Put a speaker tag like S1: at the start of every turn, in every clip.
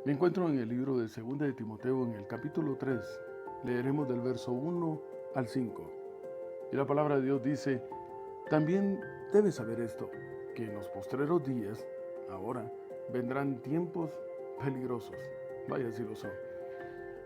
S1: Me encuentro en el libro de 2 de Timoteo, en el capítulo 3. Leeremos del verso 1 al 5. Y la palabra de Dios dice: también debes saber esto, que en los postreros días, ahora, vendrán tiempos peligrosos. Vaya si lo son.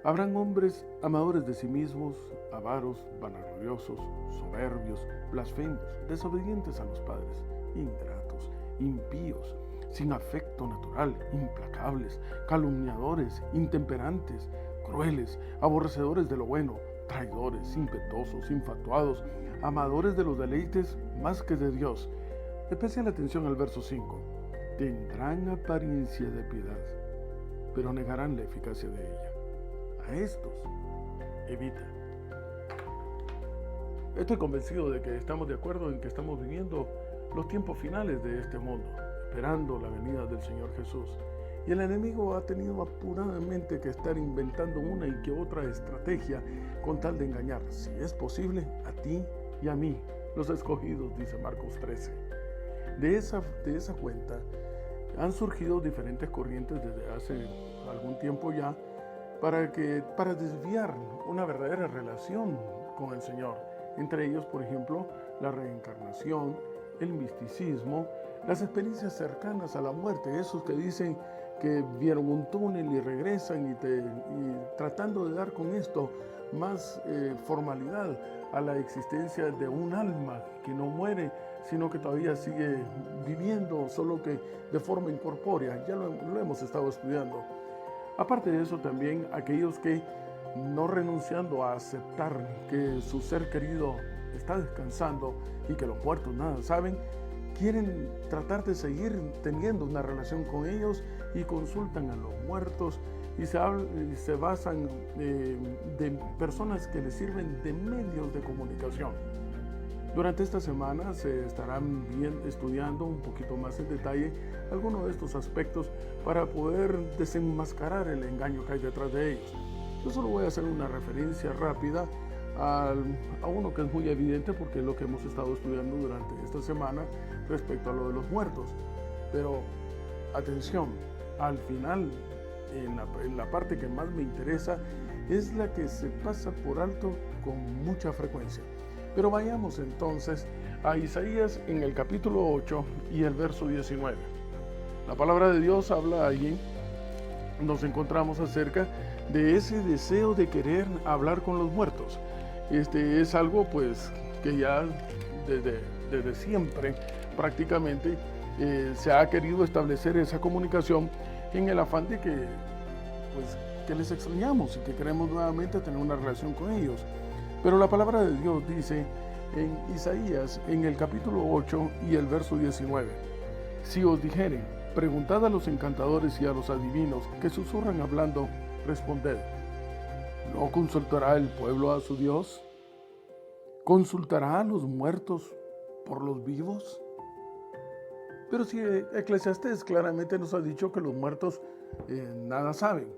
S1: Habrán hombres amadores de sí mismos, avaros, vanagloriosos, soberbios, blasfemos, desobedientes a los padres, ingratos, impíos, sin afecto natural, implacables, calumniadores, intemperantes, crueles, aborrecedores de lo bueno, traidores, impetuosos, infatuados, amadores de los deleites más que de Dios. Especial atención al verso 5. Tendrán apariencia de piedad, pero negarán la eficacia de ella. A estos evita. Estoy convencido de que estamos de acuerdo en que estamos viviendo los tiempos finales de este mundo, esperando la venida del Señor Jesús. Y el enemigo ha tenido apuradamente que estar inventando una y que otra estrategia con tal de engañar, si es posible, a ti y a mí, los escogidos, dice Marcos 13. De esa cuenta han surgido diferentes corrientes desde hace algún tiempo ya para desviar una verdadera relación con el Señor. Entre ellos, por ejemplo, la reencarnación, el misticismo, las experiencias cercanas a la muerte, esos que dicen que vieron un túnel y regresan y tratando de dar con esto más formalidad a la existencia de un alma que no muere, sino que todavía sigue viviendo, solo que de forma incorpórea. Ya lo hemos estado estudiando. Aparte de eso, también aquellos que, no renunciando a aceptar que su ser querido está descansando y que los muertos nada saben, quieren tratar de seguir teniendo una relación con ellos y consultan a los muertos y se basan de personas que les sirven de medios de comunicación. Durante esta semana se estarán estudiando un poquito más en detalle algunos de estos aspectos para poder desenmascarar el engaño que hay detrás de ellos. Yo solo voy a hacer una referencia rápida a uno que es muy evidente porque es lo que hemos estado estudiando durante esta semana respecto a lo de los muertos. Pero atención, al final, en la parte que más me interesa, es la que se pasa por alto con mucha frecuencia. Pero vayamos entonces a Isaías en el capítulo 8 y el verso 19. La palabra de Dios habla allí, nos encontramos acerca de ese deseo de querer hablar con los muertos. Es algo pues que ya desde siempre prácticamente se ha querido establecer esa comunicación en el afán de que les extrañamos y que queremos nuevamente tener una relación con ellos. Pero la palabra de Dios dice en Isaías, en el capítulo 8 y el verso 19, si os dijeren, preguntad a los encantadores y a los adivinos que susurran hablando, responded, ¿no consultará el pueblo a su Dios? ¿Consultará a los muertos por los vivos? Pero si Eclesiastés claramente nos ha dicho que los muertos nada saben.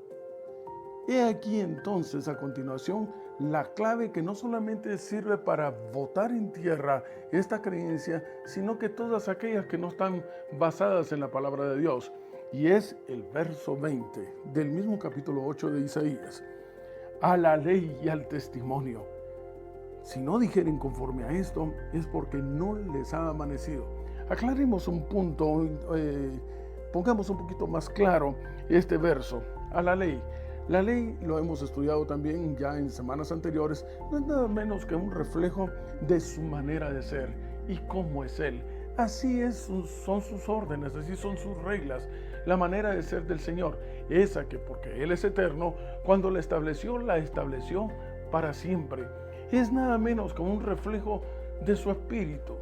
S1: He aquí entonces a continuación la clave que no solamente sirve para botar en tierra esta creencia, sino que todas aquellas que no están basadas en la palabra de Dios. Y es el verso 20 del mismo capítulo 8 de Isaías. A la ley y al testimonio. Si no dijeren conforme a esto, es porque no les ha amanecido. Aclaremos un punto, pongamos un poquito más claro este verso. A la ley. La ley, lo hemos estudiado también ya en semanas anteriores, no es nada menos que un reflejo de su manera de ser y cómo es Él. Así son sus órdenes, así son sus reglas, la manera de ser del Señor. Esa que porque Él es eterno, cuando la estableció para siempre. Es nada menos como un reflejo de su espíritu,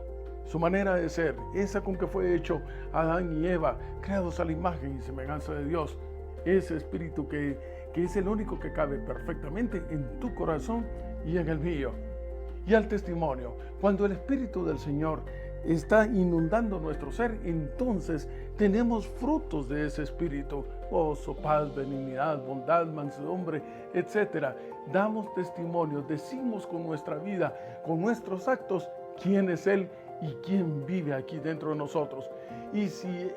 S1: su manera de ser, esa con que fue hecho Adán y Eva, creados a la imagen y semejanza de Dios. Ese espíritu que es el único que cabe perfectamente en tu corazón y en el mío. Y al testimonio, cuando el Espíritu del Señor está inundando nuestro ser, entonces tenemos frutos de ese Espíritu: gozo, paz, benignidad, bondad, mansedumbre, etc. Damos testimonio, decimos con nuestra vida, con nuestros actos, quién es Él y quién vive aquí dentro de nosotros. Y si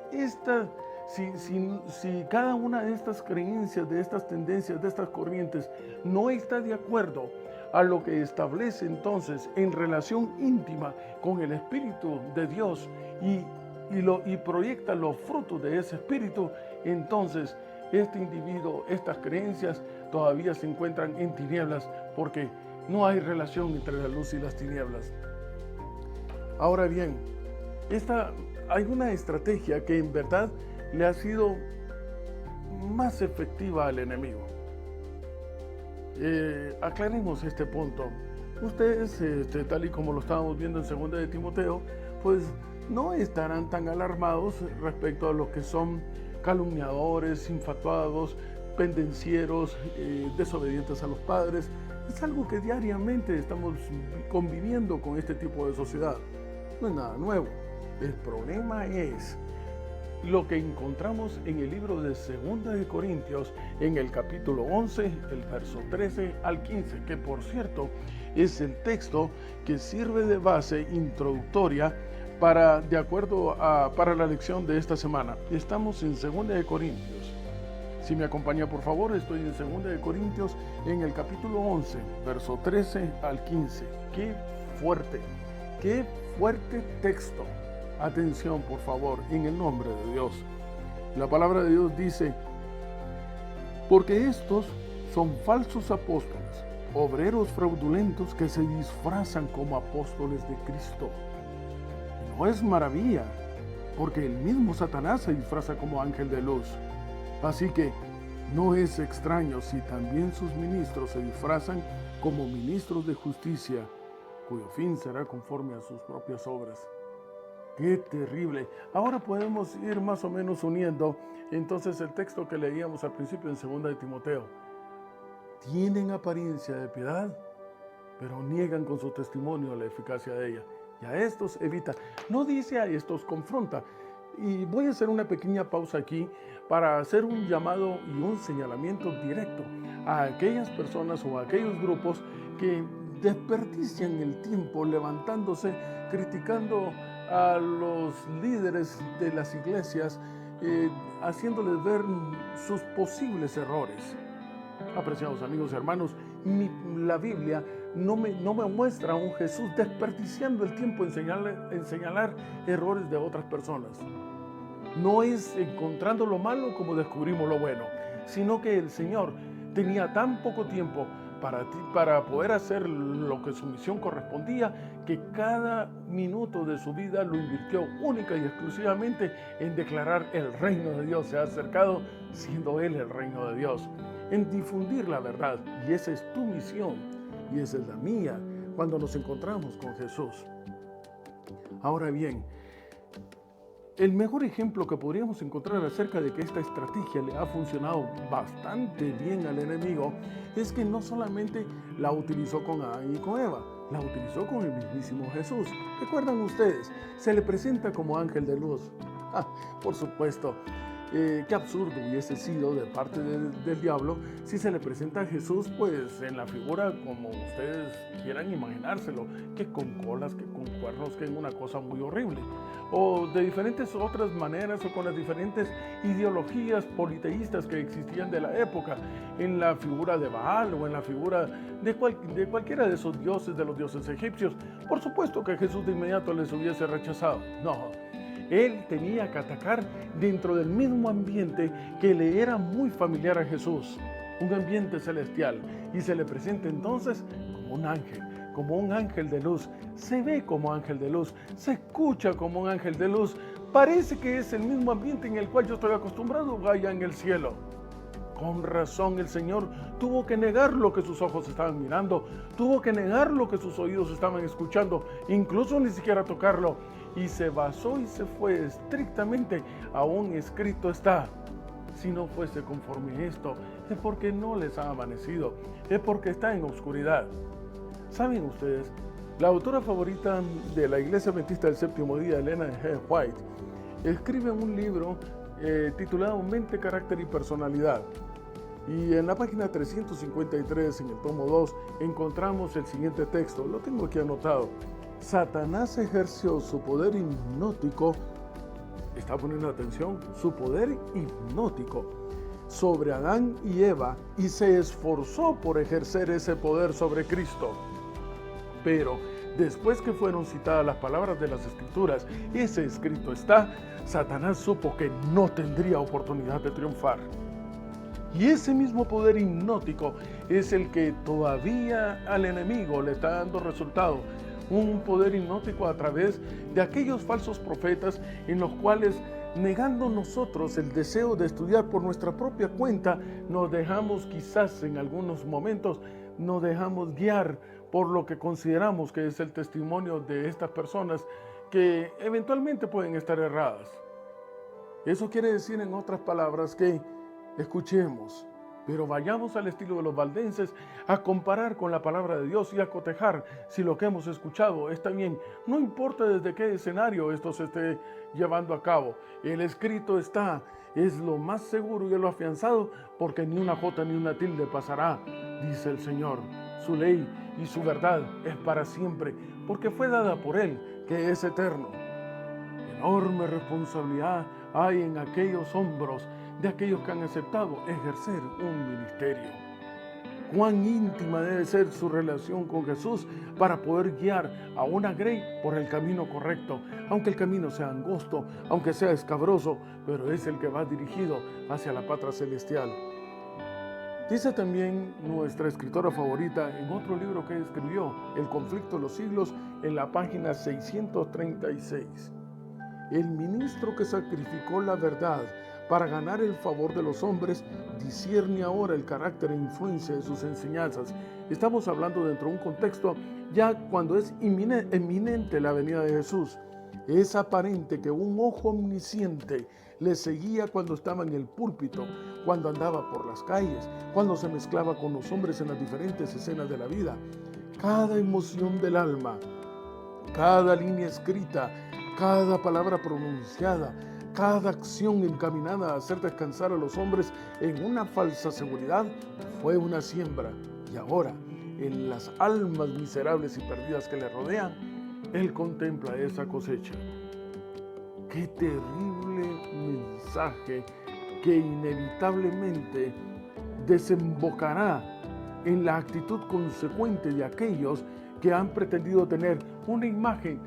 S1: si cada una de estas creencias, de estas tendencias, de estas corrientes no está de acuerdo a lo que establece entonces en relación íntima con el Espíritu de Dios y proyecta los frutos de ese Espíritu, entonces este individuo, estas creencias todavía se encuentran en tinieblas porque no hay relación entre la luz y las tinieblas. Ahora bien, hay una estrategia que en verdad le ha sido más efectiva al enemigo. Aclaremos este punto. Ustedes, tal y como lo estábamos viendo en 2 de Timoteo, pues no estarán tan alarmados respecto a los que son calumniadores, infatuados, pendencieros, desobedientes a los padres. Es algo que diariamente estamos conviviendo con este tipo de sociedad. No es nada nuevo. El problema es lo que encontramos en el libro de 2 de Corintios, en el capítulo 11, el verso 13 al 15, que por cierto es el texto que sirve de base introductoria para la lección de esta semana. Estamos en 2 de Corintios. Si me acompaña, por favor, estoy en 2 de Corintios, en el capítulo 11, verso 13 al 15. ¡Qué fuerte texto! Atención, por favor, en el nombre de Dios. La palabra de Dios dice: porque estos son falsos apóstoles, obreros fraudulentos que se disfrazan como apóstoles de Cristo. No es maravilla, porque el mismo Satanás se disfraza como ángel de luz. Así que no es extraño si también sus ministros se disfrazan como ministros de justicia, cuyo fin será conforme a sus propias obras. ¡Qué terrible! Ahora podemos ir más o menos uniendo entonces el texto que leíamos al principio en 2 de Timoteo. Tienen apariencia de piedad, pero niegan con su testimonio la eficacia de ella. Y a estos evita. No dice a estos confronta. Y voy a hacer una pequeña pausa aquí para hacer un llamado y un señalamiento directo a aquellas personas o a aquellos grupos que desperdician el tiempo levantándose, criticando a los líderes de las iglesias, haciéndoles ver sus posibles errores. Apreciados amigos y hermanos, la Biblia no me muestra a un Jesús desperdiciando el tiempo en señalar errores de otras personas. No es encontrando lo malo como descubrimos lo bueno, sino que el Señor tenía tan poco tiempo para poder hacer lo que su misión correspondía, que cada minuto de su vida lo invirtió única y exclusivamente en declarar: el reino de Dios se ha acercado, siendo Él el reino de Dios, en difundir la verdad. Y esa es tu misión y esa es la mía cuando nos encontramos con Jesús. Ahora bien, el mejor ejemplo que podríamos encontrar acerca de que esta estrategia le ha funcionado bastante bien al enemigo es que no solamente la utilizó con Adán y con Eva, la utilizó con el mismísimo Jesús. ¿Recuerdan ustedes? Se le presenta como ángel de luz. Por supuesto, qué absurdo hubiese sido de parte del diablo si se le presenta a Jesús pues en la figura como ustedes quieran imaginárselo, que con colas, que con cuernos, que en una cosa muy horrible, o de diferentes otras maneras, o con las diferentes ideologías politeístas que existían de la época, en la figura de Baal o en la figura de cualquiera de esos dioses, de los dioses egipcios. Por supuesto que Jesús de inmediato les hubiese rechazado. No, Él tenía que atacar dentro del mismo ambiente que le era muy familiar a Jesús, un ambiente celestial, y se le presenta entonces como un ángel de luz, se ve como ángel de luz, se escucha como un ángel de luz, parece que es el mismo ambiente en el cual yo estoy acostumbrado allá en el cielo. Con razón el Señor tuvo que negar lo que sus ojos estaban mirando, tuvo que negar lo que sus oídos estaban escuchando, incluso ni siquiera tocarlo, y se basó y se fue estrictamente a un escrito está. Si no fuese conforme esto, es porque no les ha amanecido, es porque está en oscuridad. ¿Saben ustedes? La autora favorita de la Iglesia Adventista del Séptimo Día, Elena G. White, escribe un libro titulado Mente, Carácter y Personalidad. Y en la página 353, en el tomo 2, encontramos el siguiente texto. Lo tengo aquí anotado. Satanás ejerció su poder hipnótico está poniendo atención, su poder hipnótico sobre Adán y Eva, y se esforzó por ejercer ese poder sobre Cristo. Pero después que fueron citadas las palabras de las Escrituras, ese escrito está, Satanás supo que no tendría oportunidad de triunfar. Y ese mismo poder hipnótico es el que todavía al enemigo le está dando resultado. Un poder hipnótico a través de aquellos falsos profetas en los cuales, negando nosotros el deseo de estudiar por nuestra propia cuenta, nos dejamos quizás en algunos momentos, nos dejamos guiar por lo que consideramos que es el testimonio de estas personas que eventualmente pueden estar erradas. Eso quiere decir, en otras palabras, que escuchemos, pero vayamos al estilo de los valdenses a comparar con la palabra de Dios y a cotejar si lo que hemos escuchado está bien. No importa desde qué escenario esto se esté llevando a cabo. El escrito está, es lo más seguro y es lo afianzado, porque ni una jota ni una tilde pasará, dice el Señor. Su ley y su verdad es para siempre, porque fue dada por Él, que es eterno. Enorme responsabilidad hay en aquellos hombros de aquellos que han aceptado ejercer un ministerio. Cuán íntima debe ser su relación con Jesús para poder guiar a una grey por el camino correcto, aunque el camino sea angosto, aunque sea escabroso, pero es el que va dirigido hacia la patria celestial. Dice también nuestra escritora favorita en otro libro que escribió, El conflicto de los siglos, en la página 636. El ministro que sacrificó la verdad para ganar el favor de los hombres discierne ahora el carácter e influencia de sus enseñanzas. Estamos hablando dentro de un contexto ya cuando es eminente la venida de Jesús. Es aparente que un ojo omnisciente le seguía cuando estaba en el púlpito, cuando andaba por las calles, cuando se mezclaba con los hombres en las diferentes escenas de la vida. Cada emoción del alma, cada línea escrita, cada palabra pronunciada, cada acción encaminada a hacer descansar a los hombres en una falsa seguridad fue una siembra. Y ahora, en las almas miserables y perdidas que le rodean, Él contempla esa cosecha. Qué terrible mensaje que inevitablemente desembocará en la actitud consecuente de aquellos que han pretendido tener una imagen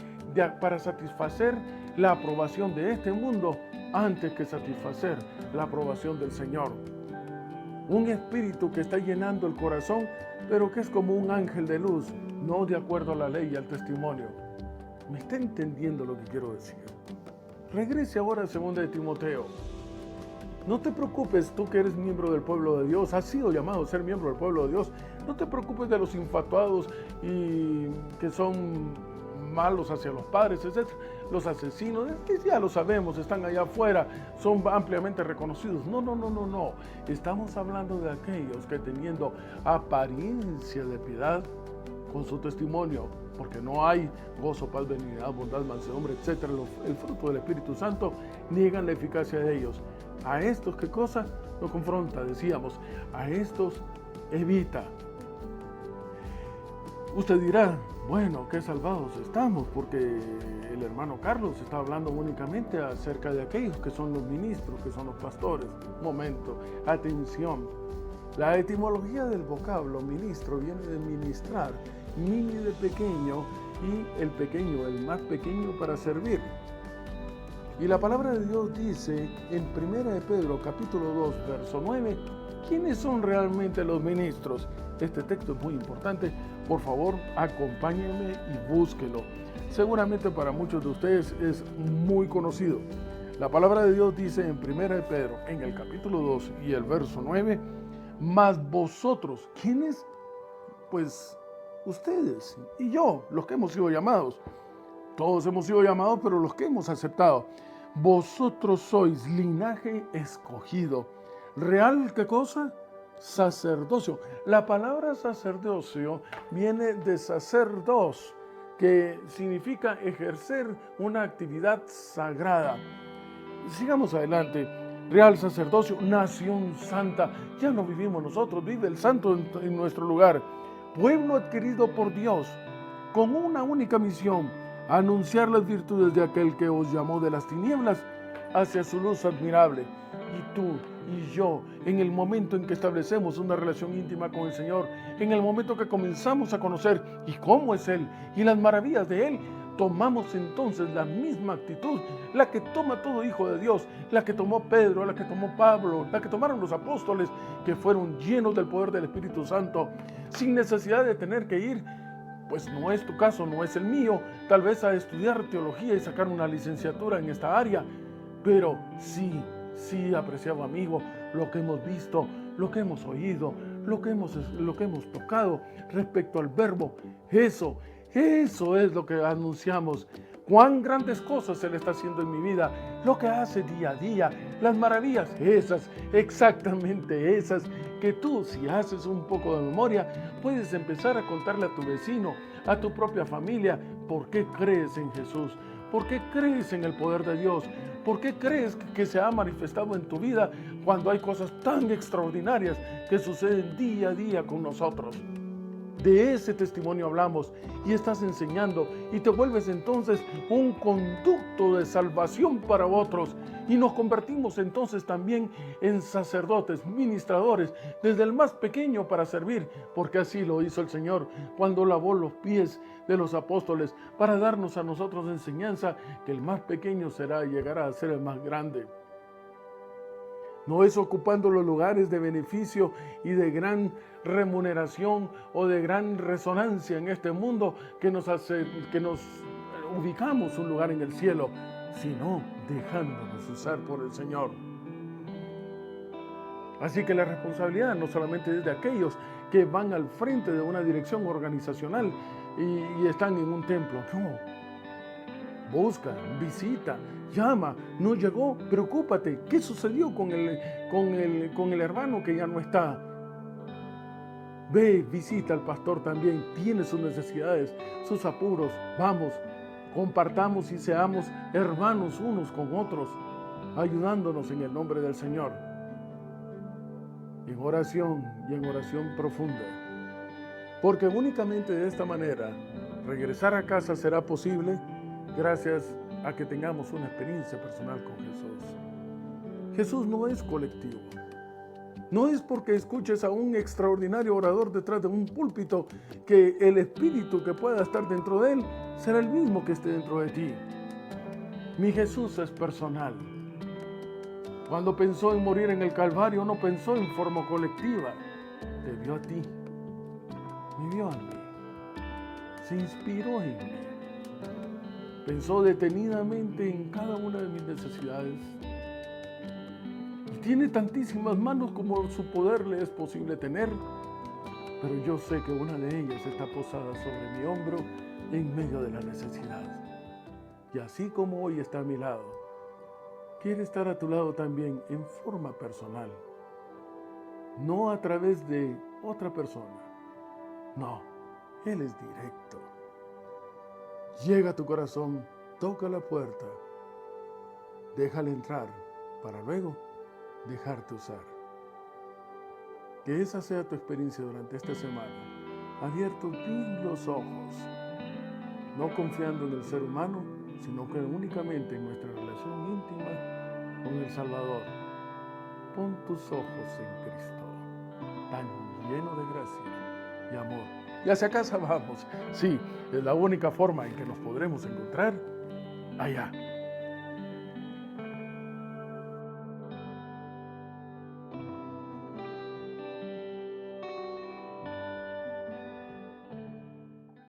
S1: para satisfacer la aprobación de este mundo antes que satisfacer la aprobación del Señor. Un espíritu que está llenando el corazón, pero que es como un ángel de luz, no de acuerdo a la ley y al testimonio. ¿Me está entendiendo lo que quiero decir? Regrese ahora a 2 de Timoteo. No te preocupes, tú que eres miembro del pueblo de Dios, has sido llamado a ser miembro del pueblo de Dios. No te preocupes de los infatuados y que son malos hacia los padres, etc. Los asesinos, que ya lo sabemos, están allá afuera, son ampliamente reconocidos. No. Estamos hablando de aquellos que, teniendo apariencia de piedad, con su testimonio, porque no hay gozo, paz, benignidad, bondad, mansedumbre, etc., el fruto del Espíritu Santo, niegan la eficacia de ellos. A estos, ¿qué cosa? Lo confronta, decíamos, a estos evita. Usted dirá, bueno, qué salvados estamos, porque el hermano Carlos está hablando únicamente acerca de aquellos que son los ministros, que son los pastores. Momento, atención. La etimología del vocablo ministro viene de ministrar, mini de pequeño, y el pequeño, el más pequeño para servir. Y la palabra de Dios dice en 1 de Pedro, capítulo 2, verso 9, ¿quiénes son realmente los ministros? Este texto es muy importante. Por favor, acompáñenme y búsquelo. Seguramente para muchos de ustedes es muy conocido. La palabra de Dios dice en 1 de Pedro, en el capítulo 2 y el verso 9, mas vosotros, ¿quiénes? Pues ustedes y yo, los que hemos sido llamados. Todos hemos sido llamados, pero los que hemos aceptado. Vosotros sois linaje escogido. ¿Real qué cosa? Sacerdocio. La palabra sacerdocio viene de sacerdos, que significa ejercer una actividad sagrada. Sigamos adelante. Real sacerdocio, nación santa. Ya no vivimos nosotros, vive el santo en nuestro lugar. Pueblo adquirido por Dios, con una única misión: anunciar las virtudes de aquel que os llamó de las tinieblas hacia su luz admirable. Y tú y yo, en el momento en que establecemos una relación íntima con el Señor, en el momento que comenzamos a conocer y cómo es Él y las maravillas de Él, tomamos entonces la misma actitud, la que toma todo hijo de Dios, la que tomó Pedro, la que tomó Pablo, la que tomaron los apóstoles, que fueron llenos del poder del Espíritu Santo, sin necesidad de tener que ir, pues no es tu caso, no es el mío, tal vez a estudiar teología y sacar una licenciatura en esta área, pero sí, apreciado amigo, lo que hemos visto, lo que hemos oído, lo que hemos tocado respecto al verbo, eso es lo que anunciamos. Cuán grandes cosas Él está haciendo en mi vida, lo que hace día a día, las maravillas, esas, exactamente esas, que tú, si haces un poco de memoria, puedes empezar a contarle a tu vecino, a tu propia familia, por qué crees en Jesús, por qué crees en el poder de Dios, por qué crees que se ha manifestado en tu vida cuando hay cosas tan extraordinarias que suceden día a día con nosotros. De ese testimonio hablamos y estás enseñando y te vuelves entonces un conducto de salvación para otros y nos convertimos entonces también en sacerdotes, ministradores, desde el más pequeño para servir, porque así lo hizo el Señor cuando lavó los pies de los apóstoles para darnos a nosotros enseñanza que el más pequeño llegará a ser el más grande. No es ocupando los lugares de beneficio y de gran remuneración o de gran resonancia en este mundo que nos ubicamos un lugar en el cielo, sino dejándonos usar por el Señor. Así que la responsabilidad no solamente es de aquellos que van al frente de una dirección organizacional y están en un templo, no. Busca, visita, llama, no llegó, preocúpate. ¿Qué sucedió con el hermano que ya no está? Ve, visita al pastor también, tiene sus necesidades, sus apuros. Vamos, compartamos y seamos hermanos unos con otros, ayudándonos en el nombre del Señor. En oración y en oración profunda. Porque únicamente de esta manera, regresar a casa será posible gracias a que tengamos una experiencia personal con Jesús. Jesús no es colectivo. No es porque escuches a un extraordinario orador detrás de un púlpito que el espíritu que pueda estar dentro de él será el mismo que esté dentro de ti. Mi Jesús es personal. Cuando pensó en morir en el Calvario, no pensó en forma colectiva. Te vio a ti. Me vio a mí. Se inspiró en mí. Pensó detenidamente en cada una de mis necesidades. Y tiene tantísimas manos como su poder le es posible tener, pero yo sé que una de ellas está posada sobre mi hombro en medio de la necesidad. Y así como hoy está a mi lado, quiere estar a tu lado también en forma personal, no a través de otra persona. No, Él es directo. Llega a tu corazón, toca la puerta, déjale entrar para luego dejarte usar. Que esa sea tu experiencia durante esta semana, abiertos bien los ojos, no confiando en el ser humano, sino que únicamente en nuestra relación íntima con el Salvador. Pon tus ojos en Cristo, tan lleno de gracia y amor. Y hacia casa vamos. Sí, es la única forma en que nos podremos encontrar allá.